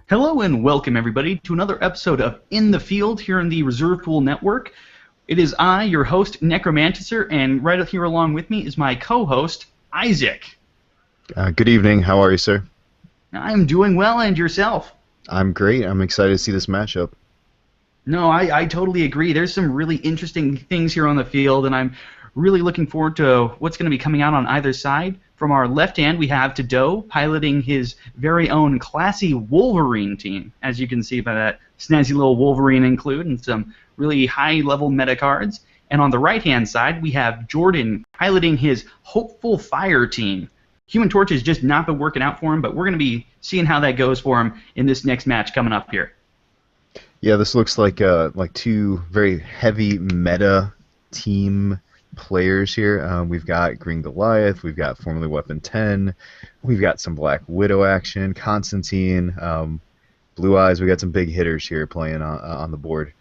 Hello and welcome everybody to another episode of In the Field here in the Reserve Pool Network. It is I, your host, Necromanticer, and right here along with me is my co-host, Isaac. Good evening. How are you, sir? I'm doing well, and yourself? I'm great. I'm excited to see this matchup. No, I totally agree. There's some really interesting things here on the field, and I'm really looking forward to what's going to be coming out on either side. From our left hand, we have Tadeu piloting his very own classy Wolverine team, as you can see by that snazzy little Wolverine include and some really high-level meta cards. And on the right-hand side, we have Jordan piloting his Hopeful Fire team. Human Torch has just not been working out for him, but we're going to be seeing how that goes for him in this next match coming up here. Yeah, this looks like two very heavy meta team players here. We've got Green Goliath, we've got formerly Weapon 10, we've got some Black Widow action, Constantine, Blue Eyes. We got some big hitters here playing on the board.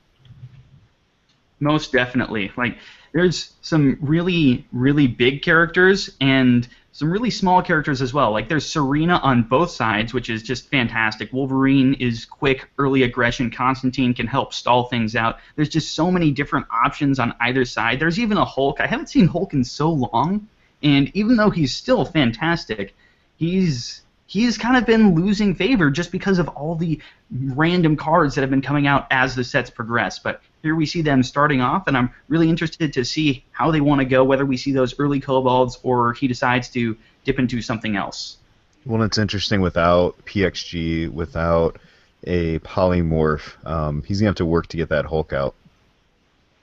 Most definitely. Like, there's some really, really big characters and some really small characters as well. Like, there's Serena on both sides, which is just fantastic. Wolverine is quick, early aggression. Constantine can help stall things out. There's just so many different options on either side. There's even a Hulk. I haven't seen Hulk in so long, and even though he's still fantastic, he's kind of been losing favor just because of all the random cards that have been coming out as the sets progress. But here we see them starting off, and I'm really interested to see how they want to go, whether we see those early kobolds or he decides to dip into something else. Well, it's interesting without PXG, without a polymorph, he's going to have to work to get that Hulk out.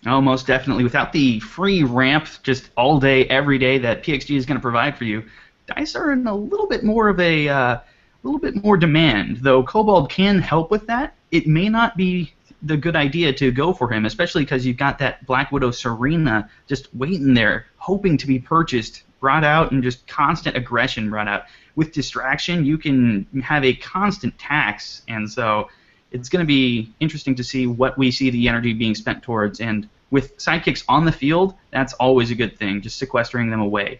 Oh, most definitely. Without the free ramp just all day, every day that PXG is going to provide for you, dice are in a little bit more of a little bit more demand. Though Kobold can help with that, it may not be the good idea to go for him, especially because you've got that Black Widow Serena just waiting there, hoping to be purchased, brought out, and just constant aggression brought out. With distraction, you can have a constant tax, and so it's going to be interesting to see what we see the energy being spent towards. And with sidekicks on the field, that's always a good thing, just sequestering them away.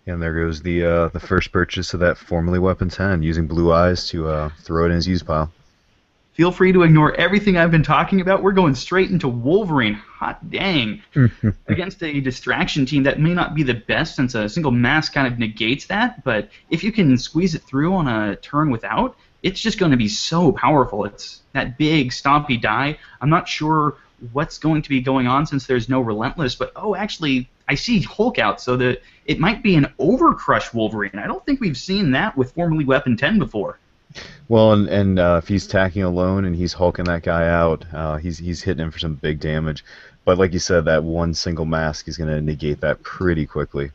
And there goes the first purchase of that formerly Weapon 10, using Blue Eyes to throw it in his use pile. Feel free to ignore everything I've been talking about. We're going straight into Wolverine. Hot dang. Against a distraction team that may not be the best since a single mask kind of negates that, but if you can squeeze it through on a turn without, it's just going to be so powerful. It's that big, stompy die. I'm not sure what's going to be going on since there's no Relentless, but actually, I see Hulk out, so that it might be an Overcrush Wolverine. I don't think we've seen that with formerly Weapon 10 before. Well, and if he's tacking alone and he's hulking that guy out, he's hitting him for some big damage. But like you said, that one single mask is going to negate that pretty quickly.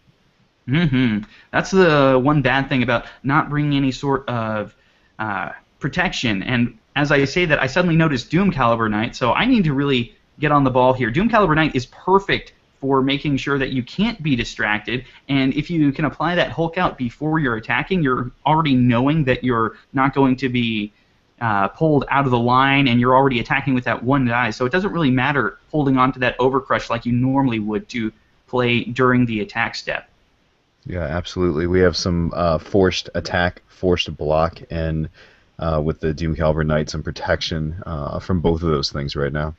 That's the one bad thing about not bringing any sort of protection. And as I say that, I suddenly noticed Doom Caliber Knight, so I need to really get on the ball here. Doom Caliber Knight is perfect for making sure that you can't be distracted, and if you can apply that Hulk out before you're attacking, you're already knowing that you're not going to be pulled out of the line, and you're already attacking with that one die, so it doesn't really matter holding on to that Overcrush like you normally would to play during the attack step. Yeah, absolutely. We have some forced attack, forced block, and with the Doom Caliber Knight, some protection from both of those things right now.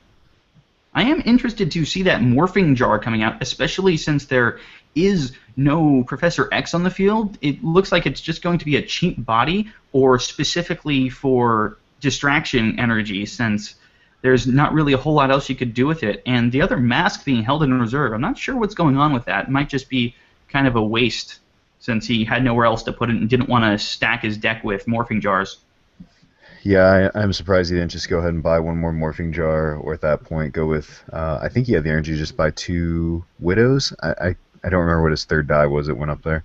I am interested to see that Morphing Jar coming out, especially since there is no Professor X on the field. It looks like it's just going to be a cheap body, or specifically for distraction energy, since there's not really a whole lot else you could do with it. And the other mask being held in reserve, I'm not sure what's going on with that. It might just be kind of a waste, since he had nowhere else to put it and didn't want to stack his deck with Morphing Jars. Yeah, I'm surprised he didn't just go ahead and buy one more Morphing Jar, or at that point go with, I think he had the energy to just buy 2 Widows. I don't remember what his third die was that went up there.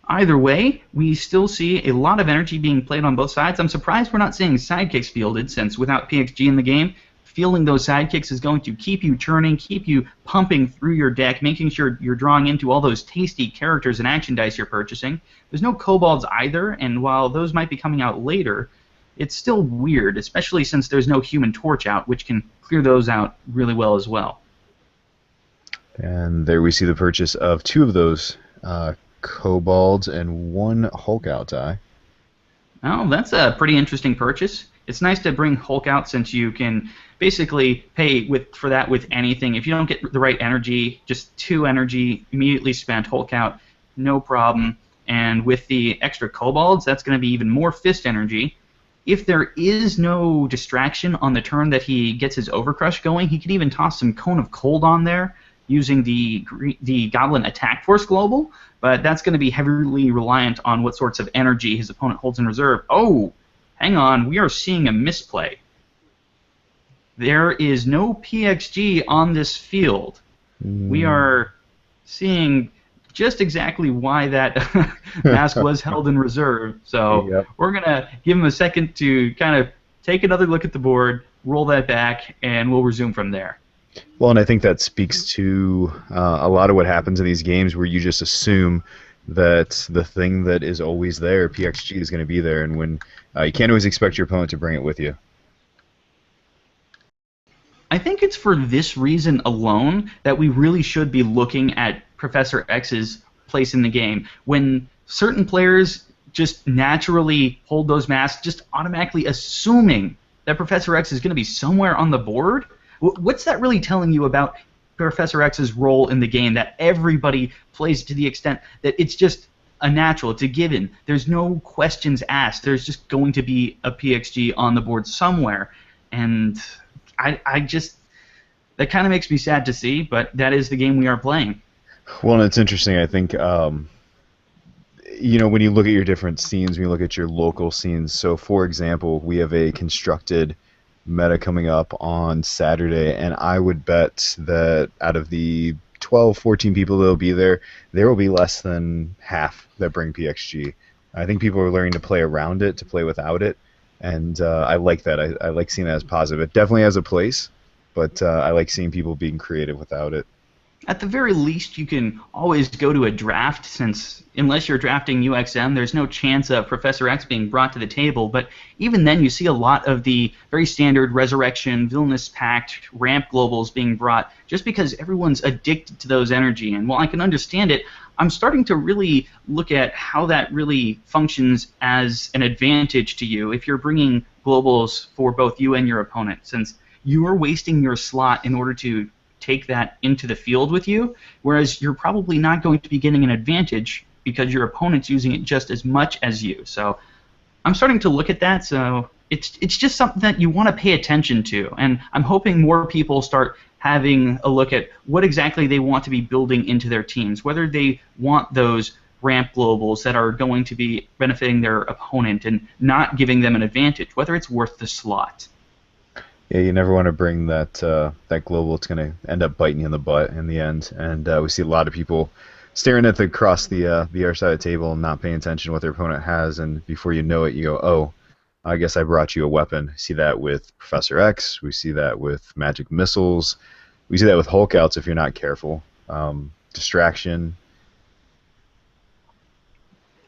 Either way, we still see a lot of energy being played on both sides. I'm surprised we're not seeing sidekicks fielded, since without PXG in the game, fielding those sidekicks is going to keep you churning, keep you pumping through your deck, making sure you're drawing into all those tasty characters and action dice you're purchasing. There's no kobolds either, and while those might be coming out later, it's still weird, especially since there's no Human Torch out, which can clear those out really well as well. And there we see the purchase of 2 of those kobolds and 1 Hulk out die. Oh, that's a pretty interesting purchase. It's nice to bring Hulk out since you can basically pay for that with anything. If you don't get the right energy, just 2 energy immediately spent, Hulk out, no problem. And with the extra kobolds, that's going to be even more fist energy. If there is no distraction on the turn that he gets his Overcrush going, he can even toss some Cone of Cold on there using the Goblin Attack Force Global, but that's going to be heavily reliant on what sorts of energy his opponent holds in reserve. Oh, hang on, we are seeing a misplay. There is no PXG on this field. We are seeing just exactly why that mask was held in reserve. So we're going to give him a second to kind of take another look at the board, roll that back, and we'll resume from there. Well, and I think that speaks to a lot of what happens in these games where you just assume that the thing that is always there, PXG, is going to be there, and when you can't always expect your opponent to bring it with you. I think it's for this reason alone that we really should be looking at Professor X's place in the game. When certain players just naturally hold those masks, just automatically assuming that Professor X is going to be somewhere on the board, what's that really telling you about Professor X's role in the game, that everybody plays to the extent that it's just a natural, it's a given. There's no questions asked. There's just going to be a PXG on the board somewhere. And I just, that kind of makes me sad to see, but that is the game we are playing. Well, and it's interesting, I think, you know, when you look at your different scenes, when you look at your local scenes, so for example, we have a constructed meta coming up on Saturday, and I would bet that out of the 12, 14 people that will be there, there will be less than half that bring PXG. I think people are learning to play around it, to play without it, and I like that. I like seeing that as positive. It definitely has a place, but I like seeing people being creative without it. At the very least, you can always go to a draft, since unless you're drafting UXM, there's no chance of Professor X being brought to the table. But even then, you see a lot of the very standard Resurrection, Villainous Pact, Ramp Globals being brought just because everyone's addicted to those energy. And while I can understand it, I'm starting to really look at how that really functions as an advantage to you if you're bringing Globals for both you and your opponent, since you are wasting your slot in order to take that into the field with you, whereas you're probably not going to be getting an advantage because your opponent's using it just as much as you. So I'm starting to look at that, so it's just something that you want to pay attention to, and I'm hoping more people start having a look at what exactly they want to be building into their teams, whether they want those ramp globals that are going to be benefiting their opponent and not giving them an advantage, whether it's worth the slot. Yeah, you never want to bring that that global. It's going to end up biting you in the butt in the end. And we see a lot of people staring at across the other side of the table and not paying attention to what their opponent has. And before you know it, you go, oh, I guess I brought you a weapon. We see that with Professor X. We see that with magic missiles. We see that with Hulk outs if you're not careful. Distraction.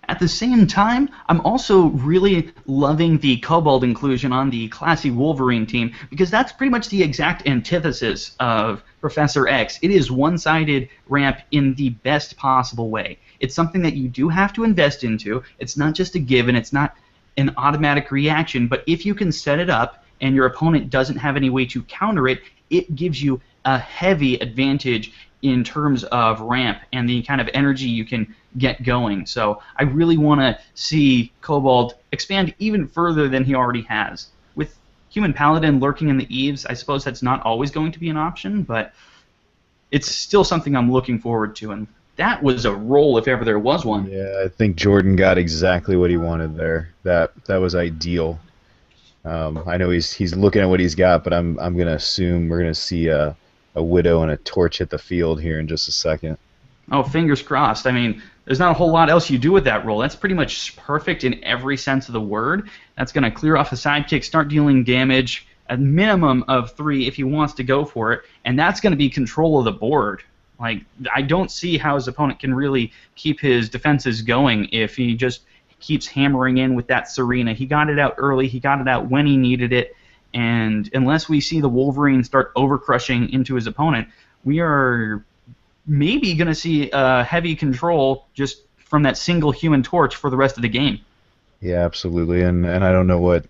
At the same time, I'm also really loving the Kobold inclusion on the classy Wolverine team, because that's pretty much the exact antithesis of Professor X. It is one-sided ramp in the best possible way. It's something that you do have to invest into. It's not just a given. It's not an automatic reaction. But if you can set it up and your opponent doesn't have any way to counter it, it gives you a heavy advantage in terms of ramp and the kind of energy you can get going. So I really want to see Kobold expand even further than he already has. With Human Paladin lurking in the eaves, I suppose that's not always going to be an option, but it's still something I'm looking forward to, and that was a roll if ever there was one. Yeah, I think Jordan got exactly what he wanted there. That was ideal. I know he's looking at what he's got, but I'm going to assume we're going to see a Widow and a Torch hit the field here in just a second. Oh, fingers crossed. I mean, there's not a whole lot else you do with that roll. That's pretty much perfect in every sense of the word. That's going to clear off a sidekick, start dealing damage, a minimum of 3 if he wants to go for it, and that's going to be control of the board. Like, I don't see how his opponent can really keep his defenses going if he just keeps hammering in with that Serena. He got it out early. He got it out when he needed it. And unless we see the Wolverine start overcrushing into his opponent, we are maybe going to see heavy control just from that single Human Torch for the rest of the game. Yeah, absolutely. And I don't know what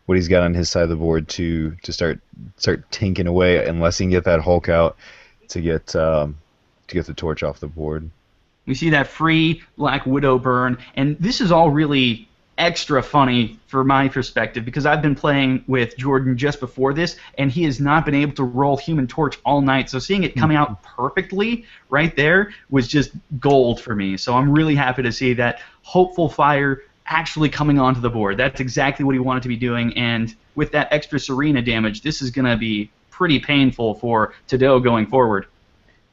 he's got on his side of the board to start tinking away unless he can get that Hulk out to get the torch off the board. We see that free Black Widow burn, and this is all really extra funny for my perspective because I've been playing with Jordan just before this, and he has not been able to roll Human Torch all night. So seeing it coming out perfectly right there was just gold for me. So I'm really happy to see that hopeful fire actually coming onto the board. That's exactly what he wanted to be doing, and with that extra Serena damage, this is going to be pretty painful for Tadeu going forward.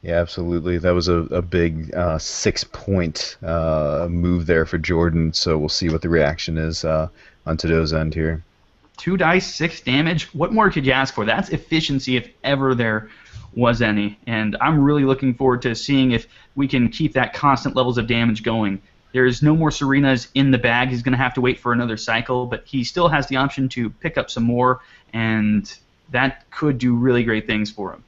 Yeah, absolutely. That was a big 6-point move there for Jordan, so we'll see what the reaction is on Tadeu's end here. 2 dice, 6 damage. What more could you ask for? That's efficiency if ever there was any, and I'm really looking forward to seeing if we can keep that constant levels of damage going. There's no more Serenas in the bag. He's going to have to wait for another cycle, but he still has the option to pick up some more, and that could do really great things for him.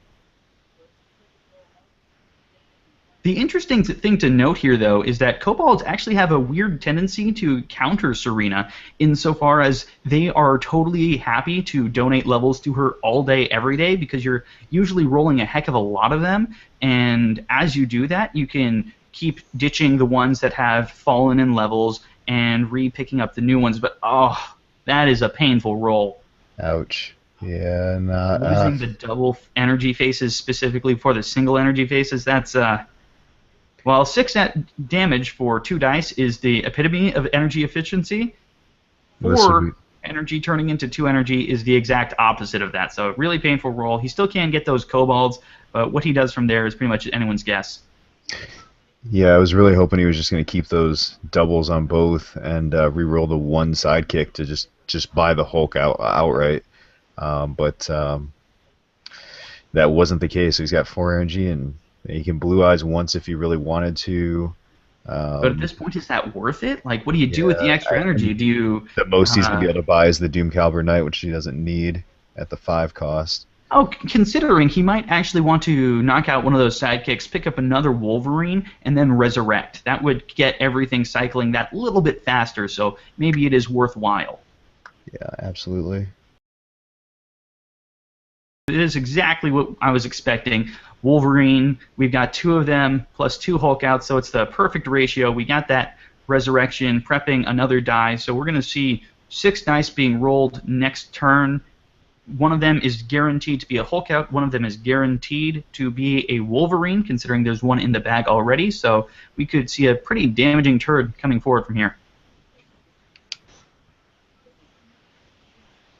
The interesting thing to note here, though, is that kobolds actually have a weird tendency to counter Serena insofar as they are totally happy to donate levels to her all day, every day, because you're usually rolling a heck of a lot of them, and as you do that, you can keep ditching the ones that have fallen in levels and re-picking up the new ones, but oh, that is a painful roll. Ouch. Yeah, losing the double energy faces specifically for the single energy faces, that's while 6 damage for 2 dice is the epitome of energy efficiency, 4 energy turning into 2 energy is the exact opposite of that. So really painful roll. He still can get those kobolds, but what he does from there is pretty much anyone's guess. Yeah, I was really hoping he was just going to keep those doubles on both and re-roll the one sidekick to just buy the Hulk outright. But that wasn't the case. He's got 4 energy, and he can Blue Eyes once if he really wanted to. But at this point, is that worth it? Like, what do you do with the extra energy? Do you... The most he's going to be able to buy is the Doom Caliber Knight, which he doesn't need at the 5 cost. Oh, considering he might actually want to knock out one of those sidekicks, pick up another Wolverine, and then resurrect. That would get everything cycling that little bit faster, so maybe it is worthwhile. Yeah, absolutely. It is exactly what I was expecting. Wolverine, we've got 2 of them, plus 2 Hulk outs, so it's the perfect ratio. We got that resurrection, prepping another die, so we're going to see 6 dice being rolled next turn. One of them is guaranteed to be a Hulk out. One of them is guaranteed to be a Wolverine, considering there's one in the bag already. So we could see a pretty damaging turd coming forward from here.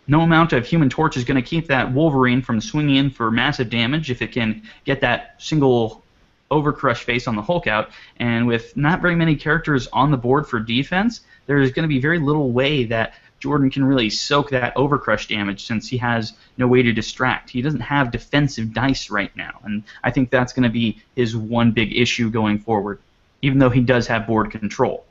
No amount of Human Torch is going to keep that Wolverine from swinging in for massive damage if it can get that single overcrush face on the Hulk out. And with not very many characters on the board for defense, there's going to be very little way that Jordan can really soak that overcrush damage since he has no way to distract. He doesn't have defensive dice right now, and I think that's going to be his one big issue going forward, even though he does have board control.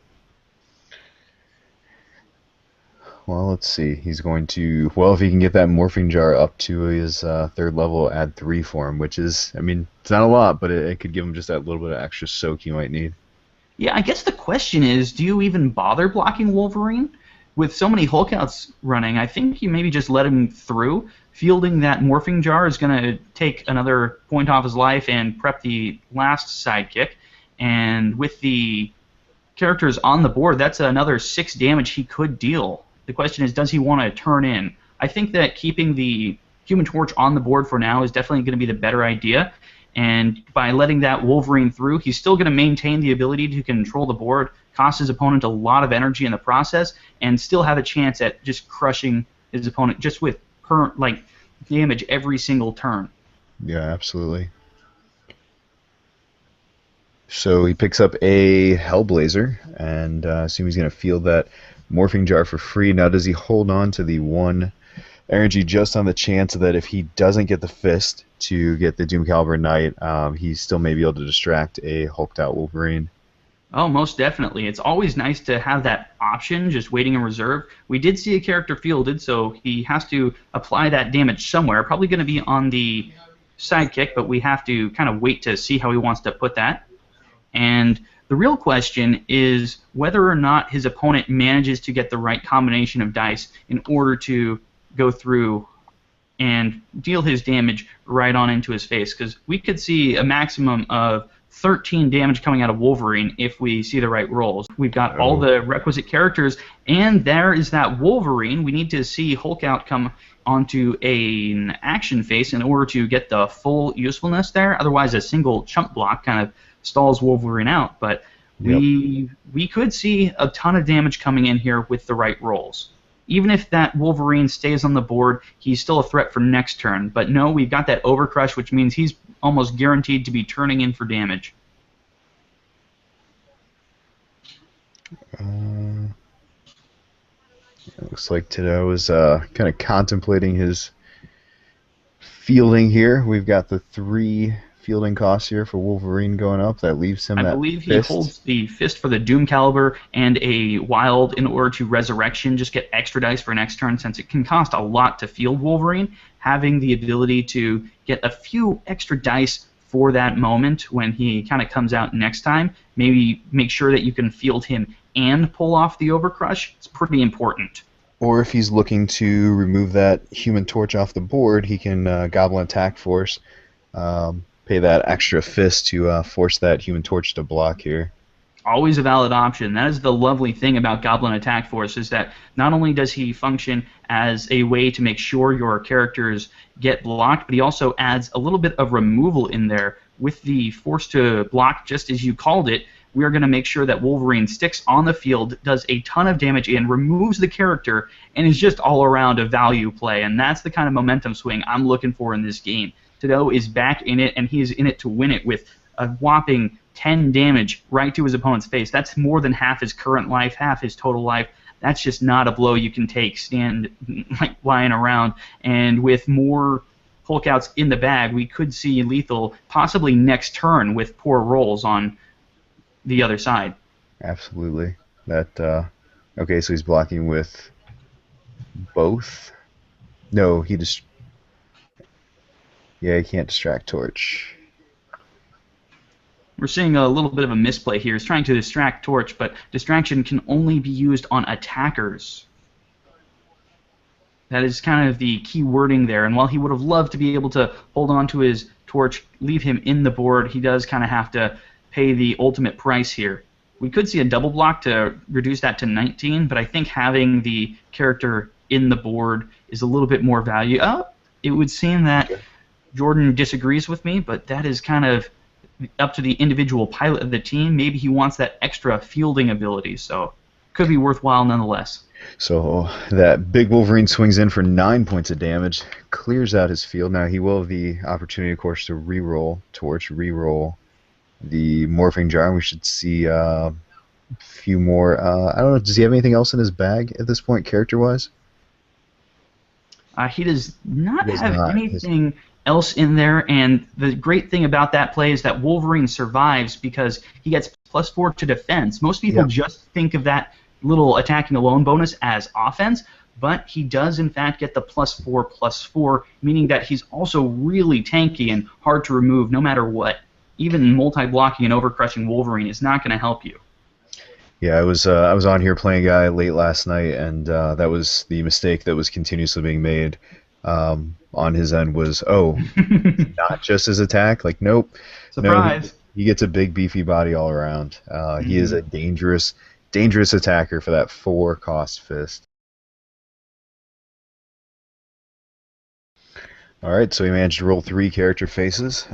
Well, let's see. He's going to... Well, if he can get that Morphing Jar up to his 3rd level, add 3 for him, which is... I mean, it's not a lot, but it could give him just that little bit of extra soak he might need. Yeah, I guess the question is, do you even bother blocking Wolverine? With so many Hulk outs running, I think you maybe just let him through. Fielding that Morphing Jar is going to take another point off his life and prep the last sidekick. And with the characters on the board, that's another 6 damage he could deal. The question is, does he want to turn in? I think that keeping the Human Torch on the board for now is definitely going to be the better idea. And by letting that Wolverine through, he's still going to maintain the ability to control the board, cost his opponent a lot of energy in the process, and still have a chance at just crushing his opponent just with damage every single turn. Yeah, absolutely. So he picks up a Hellblazer, and assume he's going to field that Morphing Jar for free. Now, does he hold on to the 1 energy just on the chance that if he doesn't get the fist to get the Doom Caliber Knight, he still may be able to distract a hulked out Wolverine? Oh, most definitely. It's always nice to have that option just waiting in reserve. We did see a character fielded, so he has to apply that damage somewhere. Probably going to be on the sidekick, but we have to kind of wait to see how he wants to put that. And the real question is whether or not his opponent manages to get the right combination of dice in order to go through and deal his damage right on into his face. Because we could see a maximum of 13 damage coming out of Wolverine if we see the right rolls. We've got all Oh. the requisite characters, and there is that Wolverine. We need to see Hulk out come onto an action phase in order to get the full usefulness there. Otherwise, a single chump block kind of stalls Wolverine out. But Yep. we could see a ton of damage coming in here with the right rolls. Even if that Wolverine stays on the board, he's still a threat for next turn. But no, we've got that Overcrush, which means he's almost guaranteed to be turning in for damage. Uh, Looks like Tadeu is kind of contemplating his fielding here. We've got the 3 fielding costs here for Wolverine going up. That leaves him I that believe he fist. holds the Fist for the Doom Caliber and a Wild in order to Resurrection, just get extra dice for next turn since it can cost a lot to field Wolverine. Having the ability to get a few extra dice for that moment when he kind of comes out next time, maybe make sure that you can field him and pull off the Overcrush. It's pretty important. Or if he's looking to remove that Human Torch off the board, he can Goblin Attack Force, pay that extra fist to force that Human Torch to block here. Always a valid option. That is the lovely thing about Goblin Attack Force, is that not only does he function as a way to make sure your characters get blocked, but he also adds a little bit of removal in there. With the force to block, just as you called it, we are going to make sure that Wolverine sticks on the field, does a ton of damage in, removes the character, and is just all around a value play. And that's the kind of momentum swing I'm looking for in this game. Tadeu is back in it, and he is in it to win it with a whopping 10 damage right to his opponent's face. That's more than half his current life, half his total life. That's just not a blow you can take, stand like lying around. And with more Hulk outs in the bag, we could see lethal possibly next turn with poor rolls on the other side. Absolutely. Okay, so he's blocking with both. No, he just. Yeah, he can't distract Torch. We're seeing a little bit of a misplay here. He's trying to distract Torch, but distraction can only be used on attackers. That is kind of the key wording there. And while he would have loved to be able to hold on to his Torch, leave him in the board, he does kind of have to pay the ultimate price here. We could see a double block to reduce that to 19, but I think having the character in the board is a little bit more value. It would seem that Jordan disagrees with me, but that is kind of up to the individual pilot of the team. Maybe he wants that extra fielding ability, so could be worthwhile nonetheless. So that big Wolverine swings in for 9 points of damage, clears out his field. Now he will have the opportunity, of course, to reroll Torch, reroll the Morphing Jar. We should see a few more. I don't know, does he have anything else in his bag at this point, character-wise? He does not He does have not. anything else in there, and the great thing about that play is that Wolverine survives because he gets +4 to defense. Most people just think of that little attacking alone bonus as offense, but he does in fact get the +4/+4, meaning that he's also really tanky and hard to remove no matter what. Even multi-blocking and overcrushing Wolverine is not going to help you. Yeah, I was on here playing a guy late last night, and that was the mistake that was continuously being made on his end was, not just his attack. Like, nope. Surprise. No, he gets a big, beefy body all around. He is a dangerous attacker for that 4-cost fist. All right, so he managed to roll 3 character faces.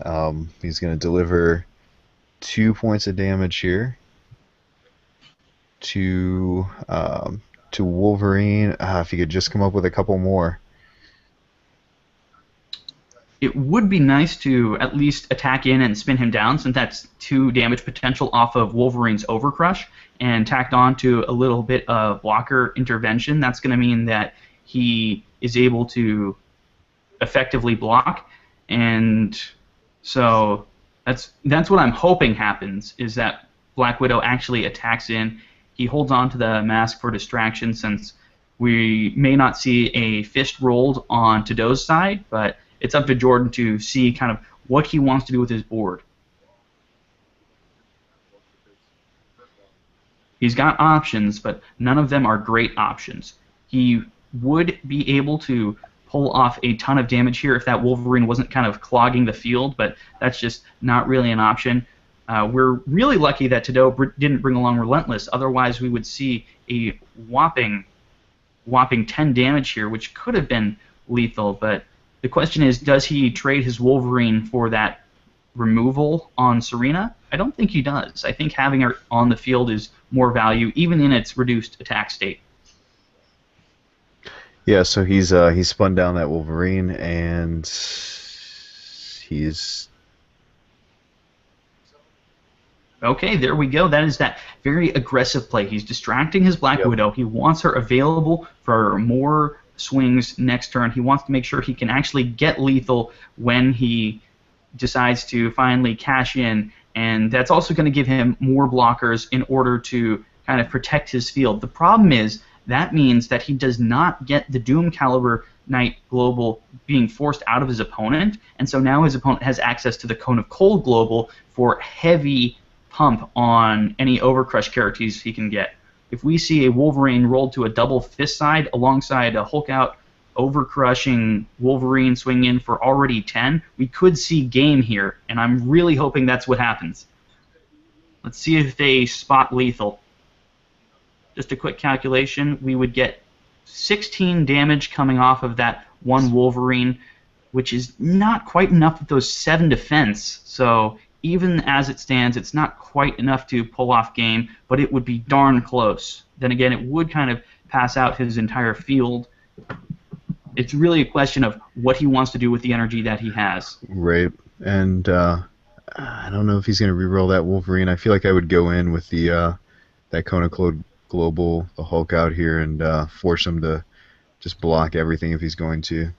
He's going to deliver 2 points of damage here to Wolverine. If he could just come up with a couple more. It would be nice to at least attack in and spin him down, since that's 2 damage potential off of Wolverine's Overcrush, and tacked on to a little bit of blocker intervention. That's going to mean that he is able to effectively block, and so that's what I'm hoping happens, is that Black Widow actually attacks in. He holds on to the mask for distraction since we may not see a fist rolled on Tadeu's side, but it's up to Jordan to see kind of what he wants to do with his board. He's got options, but none of them are great options. He would be able to pull off a ton of damage here if that Wolverine wasn't kind of clogging the field, but that's just not really an option. We're really lucky that Tadeu didn't bring along Relentless, otherwise we would see a whopping 10 damage here, which could have been lethal, but the question is, does he trade his Wolverine for that removal on Serena? I don't think he does. I think having her on the field is more value, even in its reduced attack state. Yeah, so he's spun down that Wolverine, and he's... Okay, there we go. That is that very aggressive play. He's distracting his Black Widow. He wants her available for more swings next turn. He wants to make sure he can actually get lethal when he decides to finally cash in, and that's also going to give him more blockers in order to kind of protect his field. The problem is that means that he does not get the Doom Caliber Knight Global being forced out of his opponent, and so now his opponent has access to the Cone of Cold Global for heavy pump on any Overcrush characters he can get. If we see a Wolverine rolled to a double fist side alongside a Hulk out overcrushing Wolverine swing in for already 10, we could see game here, and I'm really hoping that's what happens. Let's see if they spot lethal. Just a quick calculation, we would get 16 damage coming off of that one Wolverine, which is not quite enough with those 7 defense, so even as it stands, it's not quite enough to pull off game, but it would be darn close. Then again, it would kind of pass out his entire field. It's really a question of what he wants to do with the energy that he has. Right, and I don't know if he's going to reroll that Wolverine. I feel like I would go in with the that Cone of Cold Global, the Hulk out here, and force him to just block everything if he's going to.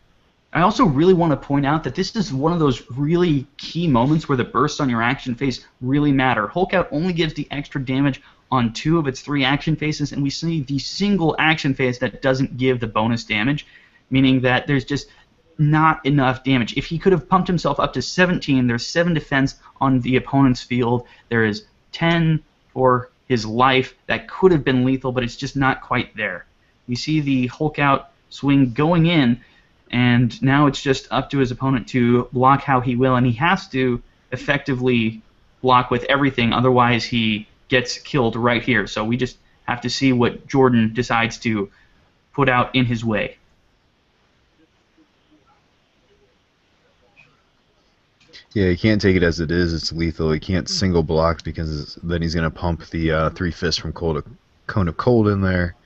I also really want to point out that this is one of those really key moments where the bursts on your action phase really matter. Hulk out only gives the extra damage on 2 of its 3 action phases, and we see the single action phase that doesn't give the bonus damage, meaning that there's just not enough damage. If he could have pumped himself up to 17, there's 7 defense on the opponent's field. There is 10 for his life. That could have been lethal, but it's just not quite there. You see the Hulk out swing going in, and now it's just up to his opponent to block how he will, and he has to effectively block with everything, otherwise he gets killed right here. So we just have to see what Jordan decides to put out in his way. Yeah, he can't take it as it is. It's lethal. He can't single block because then he's going to pump the 3 fists from Cone of Cold in there.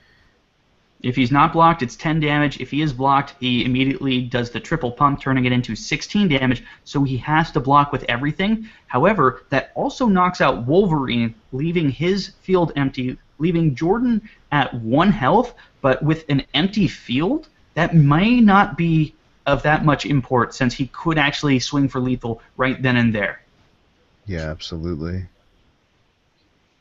If he's not blocked, it's 10 damage. If he is blocked, he immediately does the triple pump, turning it into 16 damage, so he has to block with everything. However, that also knocks out Wolverine, leaving his field empty, leaving Jordan at 1 health, but with an empty field, that may not be of that much import since he could actually swing for lethal right then and there. Yeah, absolutely.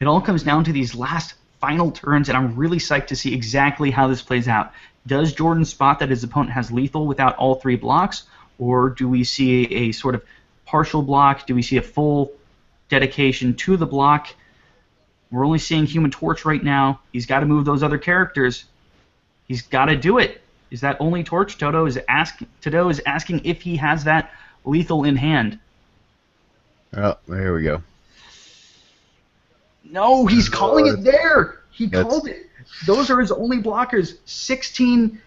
It all comes down to these last final turns, and I'm really psyched to see exactly how this plays out. Does Jordan spot that his opponent has lethal without all 3 blocks, or do we see a sort of partial block? Do we see a full dedication to the block? We're only seeing Human Torch right now. He's got to move those other characters. He's got to do it. Is that only Torch? Tadeu is asking if he has that lethal in hand. Oh, there we go. No, he's calling it there. He called it. Those are his only blockers. 16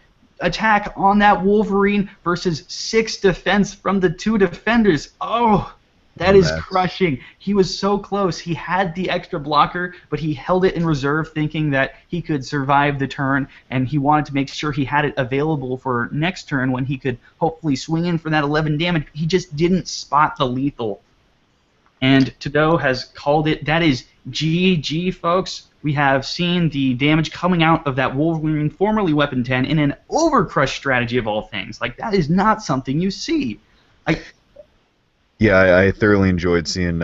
attack on that Wolverine versus 6 defense from the 2 defenders. Oh, that is crushing. He was so close. He had the extra blocker, but he held it in reserve thinking that he could survive the turn, and he wanted to make sure he had it available for next turn when he could hopefully swing in for that 11 damage. He just didn't spot the lethal. And Tadeu has called it. That is GG, folks. We have seen the damage coming out of that Wolverine, formerly Weapon 10, in an Overcrush strategy of all things. Like, that is not something you see. Yeah, I thoroughly enjoyed seeing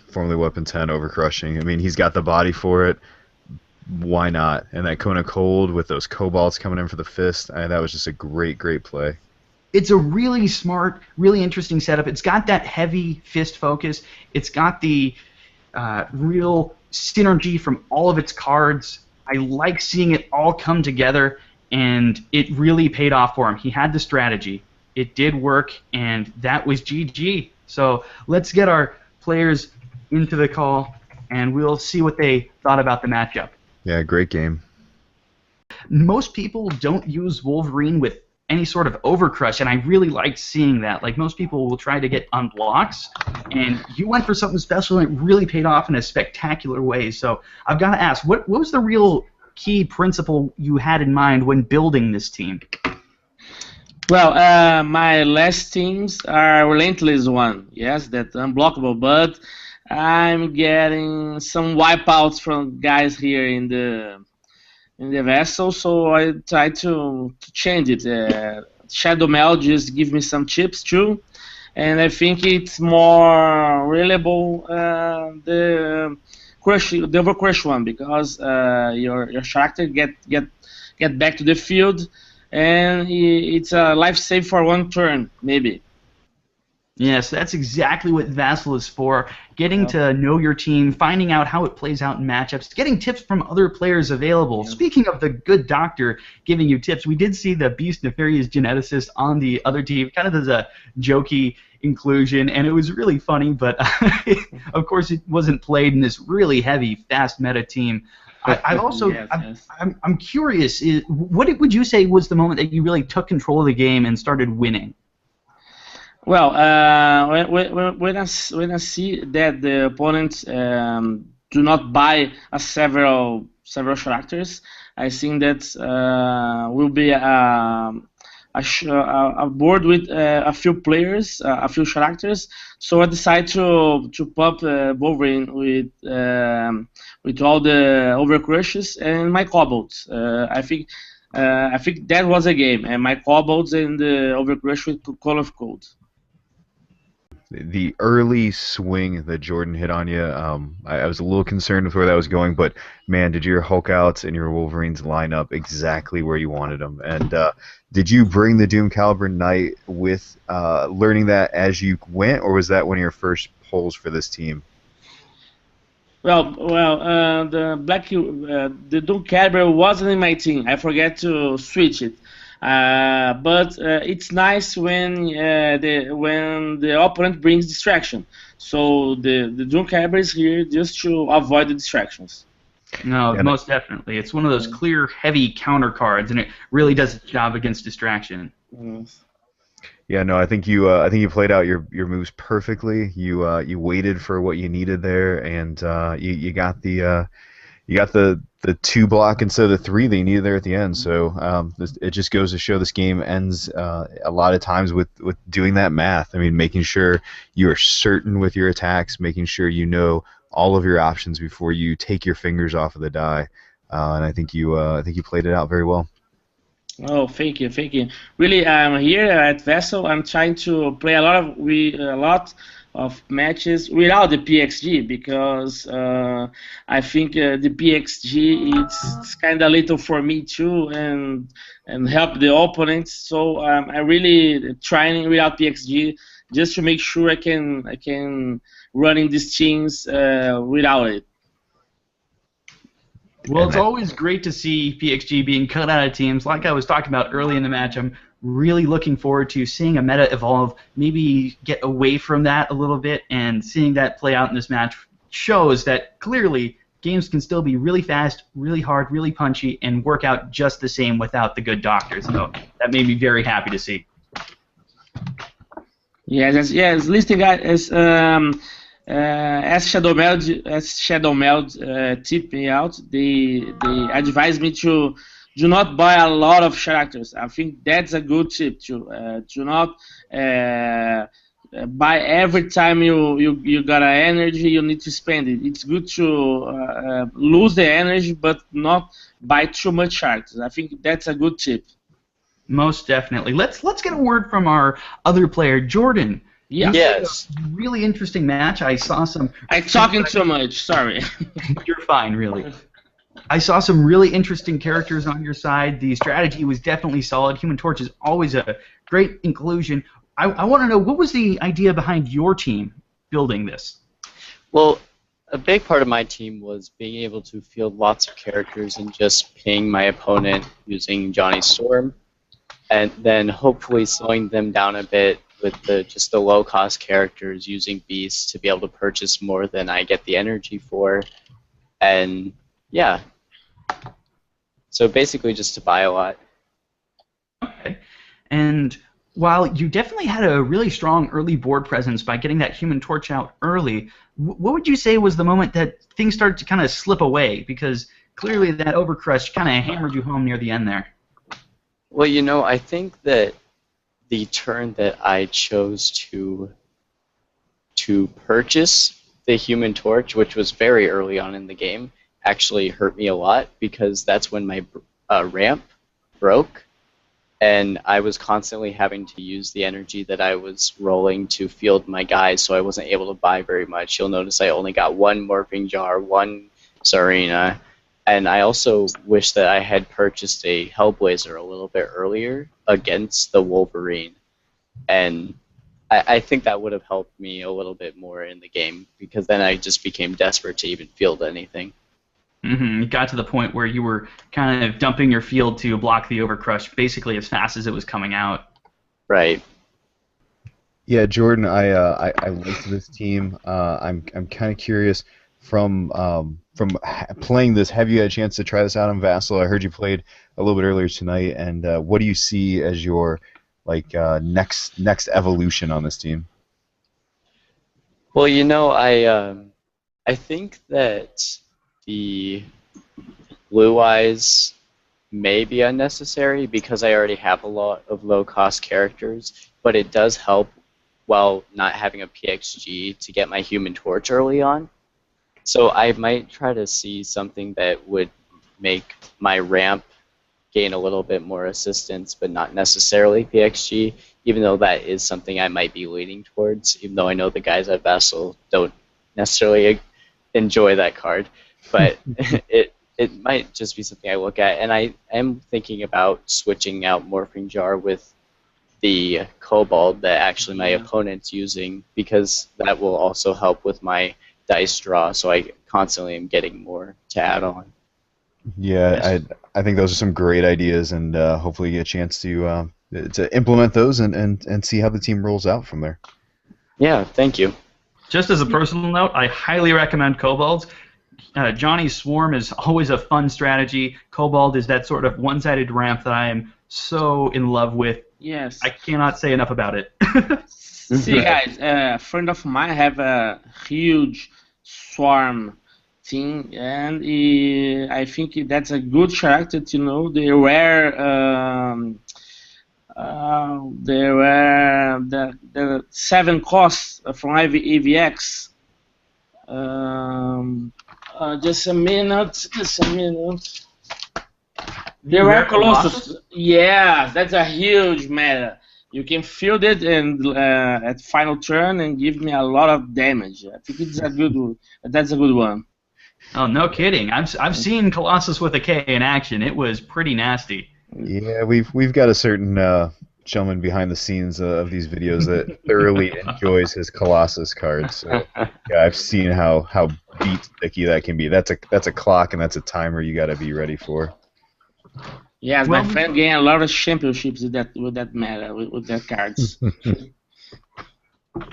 Formerly Weapon 10 over Crushing. I mean, he's got the body for it. Why not? And that Cone of Cold with those Cobalts coming in for the fist, that was just a great, great play. It's a really smart, really interesting setup. It's got that heavy fist focus. It's got the real synergy from all of its cards. I like seeing it all come together, and it really paid off for him. He had the strategy. It did work, and that was GG. So let's get our players into the call, and we'll see what they thought about the matchup. Yeah, great game. Most people don't use Wolverine with any sort of overcrush, and I really liked seeing that. Like, most people will try to get unblocks, and you went for something special, and it really paid off in a spectacular way. So I've got to ask, what was the real key principle you had in mind when building this team? Well, my last teams are Relentless one, yes, that's unblockable, but I'm getting some wipeouts from guys here in the Vassal, so I try to change it. Shadow Meld just give me some chips too, and I think it's more reliable the Overcrush one, because your character get back to the field, and it's a life save for one turn maybe. Yes, that's exactly what Vassal is for. Getting to know your team, finding out how it plays out in matchups, getting tips from other players available. Yeah. Speaking of the good doctor giving you tips, we did see the Beast Nefarious Geneticist on the other team, kind of as a jokey inclusion, and it was really funny, but of course it wasn't played in this really heavy, fast meta team. I also, Yes. I'm curious, what would you say was the moment that you really took control of the game and started winning? Well, when I see that the opponents do not buy several characters, I think that will be a board with a few players, a few characters. So I decide to pop Wolverine with all the overcrushes and my kobolds. I think that was a game, and my kobolds and the overcrush with Call of Cold. The early swing that Jordan hit on you, I was a little concerned with where that was going, but man, did your Hulk outs and your Wolverines line up exactly where you wanted them. And did you bring the Doom Caliber Knight with learning that as you went, or was that one of your first pulls for this team? Well, the Doom Caliber wasn't in my team. I forgot to switch it. But it's nice when the opponent brings distraction. So the Doom Caliber is here just to avoid the distractions. No, Yeah, most definitely. It's one of those clear, heavy counter cards, and it really does its job against distraction. Yes. Yeah, no, I think you played out your moves perfectly. You waited for what you needed there, and you got the 2 block instead of the 3 that you needed there at the end. So it just goes to show this game ends a lot of times with doing that math. I mean, making sure you are certain with your attacks, making sure you know all of your options before you take your fingers off of the die. And I think you played it out very well. Oh, thank you. Really, here at Vassal, I'm trying to play a lot of matches without the PXG, because I think the PXG it's kind of little for me too, and help the opponents. So I'm really trying without PXG just to make sure I can run in these teams without it. Well, it's always great to see PXG being cut out of teams. Like I was talking about early in the match, I'm really looking forward to seeing a meta evolve, maybe get away from that a little bit, and seeing that play out in this match shows that clearly games can still be really fast, really hard, really punchy, and work out just the same without the good doctors. So that made me very happy to see. Yes. Listening, guys, as Shadow Meld tipped me out, they advised me to do not buy a lot of characters. I think that's a good tip to do not buy every time you got an energy you need to spend it. It's good to lose the energy but not buy too much characters. I think that's a good tip. Most definitely. Let's get a word from our other player, Jordan. Yeah. Yes. Really interesting match. I saw some. I'm talking too much. Sorry. You're fine, really. I saw some really interesting characters on your side. The strategy was definitely solid. Human Torch is always a great inclusion. I want to know, what was the idea behind your team building this? Well, a big part of my team was being able to field lots of characters and just ping my opponent using Johnny Storm, and then hopefully slowing them down a bit with just the low-cost characters using Beasts to be able to purchase more than I get the energy for, and yeah. So basically just to buy a lot. Okay. And while you definitely had a really strong early board presence by getting that Human Torch out early, what would you say was the moment that things started to kind of slip away? Because clearly that Overcrush kind of hammered you home near the end there. Well, I think that the turn that I chose to purchase the Human Torch, which was very early on in the game, actually hurt me a lot because that's when my ramp broke, and I was constantly having to use the energy that I was rolling to field my guys, so I wasn't able to buy very much. You'll notice I only got one Morphing Jar, one Tsarina, and I also wish that I had purchased a Hellblazer a little bit earlier against the Wolverine, and I think that would have helped me a little bit more in the game, because then I just became desperate to even field anything. Mm-hmm. It got to the point where you were kind of dumping your field to block the Overcrush basically as fast as it was coming out. Right. Yeah, Jordan, I liked this team. I'm kind of curious from playing this. Have you had a chance to try this out on Vassal? I heard you played a little bit earlier tonight, and what do you see as your next evolution on this team? Well, I think that the Blue Eyes may be unnecessary because I already have a lot of low-cost characters, but it does help while not having a PXG to get my Human Torch early on. So I might try to see something that would make my ramp gain a little bit more assistance, but not necessarily PXG, even though that is something I might be leaning towards, even though I know the guys at Vassal don't necessarily enjoy that card. But it might just be something I look at, and I am thinking about switching out Morphing Jar with the Kobold that actually my opponent's using, because that will also help with my dice draw, so I constantly am getting more to add on. Yeah, I think those are some great ideas, and hopefully you get a chance to implement those and see how the team rolls out from there. Yeah, thank you. Just as a personal note, I highly recommend Kobolds. Johnny's Swarm is always a fun strategy. Kobold is that sort of one-sided ramp that I am so in love with. Yes. I cannot say enough about it. See, guys, a friend of mine have a huge Swarm team, and I think that's a good character to know. They were the 7 costs from EVX. Just a minute. They were Colossus. Yeah, that's a huge meta. You can field it and at final turn and give me a lot of damage. I think it's a good one. That's a good one. Oh, no kidding. I've seen Colossus with a K in action. It was pretty nasty. Yeah, we've got a certain gentleman behind the scenes of these videos that thoroughly enjoys his Colossus cards. So, yeah, I've seen how beat sticky that can be. That's a clock and that's a timer you got to be ready for. Yes, my friend gained a lot of championships with that meta, with that cards.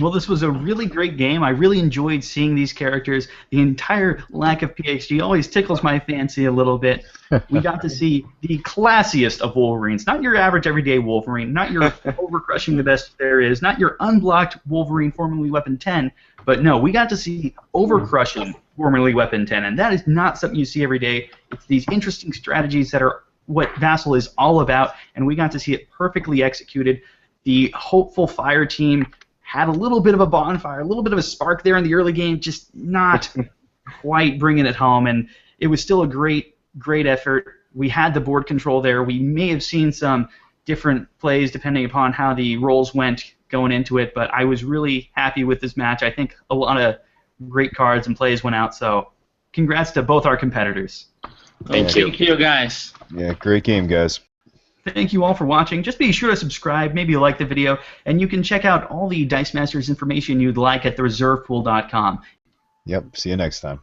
Well, this was a really great game. I really enjoyed seeing these characters. The entire lack of PXG always tickles my fancy a little bit. We got to see the classiest of Wolverines. Not your average everyday Wolverine, not your overcrushing the best there is, not your unblocked Wolverine formerly Weapon 10, but no, we got to see overcrushing formerly Weapon 10, and that is not something you see every day. It's these interesting strategies that are what Vassal is all about, and we got to see it perfectly executed. The hopeful Fire team had a little bit of a bonfire, a little bit of a spark there in the early game, just not quite bringing it home, and it was still a great effort. We had the board control there. We may have seen some different plays depending upon how the rolls went going into it, but I was really happy with this match. I think a lot of great cards and plays went out, so congrats to both our competitors. Thank you. Thank you, guys. Yeah, great game, guys. Thank you all for watching. Just be sure to subscribe, maybe like the video, and you can check out all the Dice Masters information you'd like at thereservepool.com. Yep, see you next time.